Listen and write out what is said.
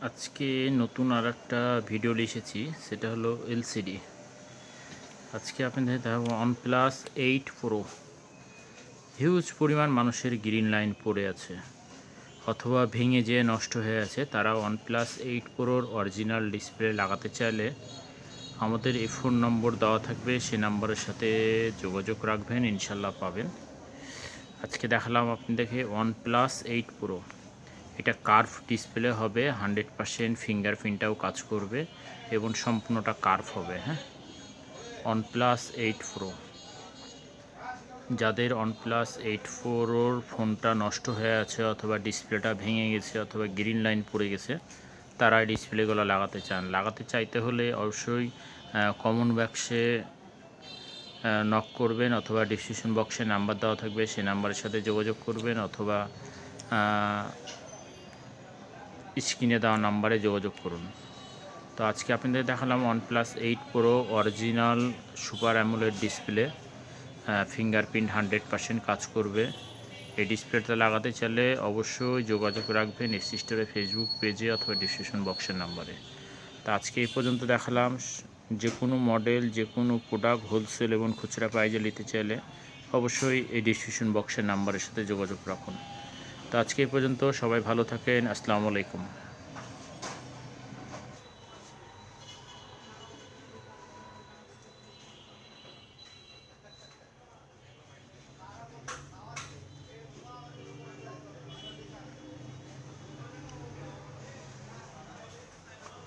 আজকে নতুন আরেকটা ভিডিও নিয়ে এসেছি, সেটা হলো এলসিডি। আজকে আপনাদের দেখাবো OnePlus 8 Pro। হিউজ পরিমাণ মানুষের গ্রিন লাইন পড়ে আছে অথবা ভেঙে যেয়ে নষ্ট হয়ে আছে। তারা OnePlus 8 Proর অরিজিনাল ডিসপ্লে লাগাতে চাইলে আমাদের এই ফোন নম্বর দেওয়া থাকবে, সে নাম্বারের সাথে যোগাযোগ রাখবেন, ইনশাল্লাহ পাবেন। আজকে দেখালাম আপনাদেরকে OnePlus 8 Pro। এটা কার্ভ ডিসপ্লে হবে, 100% ফিঙ্গারপ্রিন্টটাও কাজ করবে এবং সম্পূর্ণটা কার্ভ হবে। হ্যাঁ, OnePlus 8 Pro। যাদের OnePlus 8 Proর ফোনটা নষ্ট হয়ে আছে অথবা ডিসপ্লেটা ভেঙে গেছে অথবা গ্রিন লাইন পড়ে গেছে, তারা এই ডিসপ্লেগুলো লাগাতে চাইতে হলে অবশ্যই কমন বক্সে নক করবেন অথবা ডিসক্রিপশন বক্সে নাম্বার দেওয়া থাকবে, সেই নাম্বারের সাথে যোগাযোগ করবেন অথবা স্ক্রিনে দেওয়া নাম্বারে যোগাযোগ করুন। তো আজকে আপনাদের দেখালাম OnePlus 8 Pro original super AMOLED display, fingerprint 100% কাজ করবে। এই ডিসপ্লেটা লাগাতে চাইলে অবশ্যই যোগাযোগ রাখবেন এসি স্টোরের ফেসবুক পেজে অথবা ডিসক্রিপশন বক্সের নাম্বারে। তো আজকে এই পর্যন্ত দেখালাম। যে কোনো মডেল, যে কোনো প্রোডাক্ট হোলসেল এবং খুচরা প্রাইজে নিতে চাইলে অবশ্যই এই ডিসক্রিপশন বক্সের নাম্বারের সাথে যোগাযোগ রাখুন। তো আজকে এই পর্যন্ত, সবাই ভালো থাকেন। আসসালামু আলাইকুম।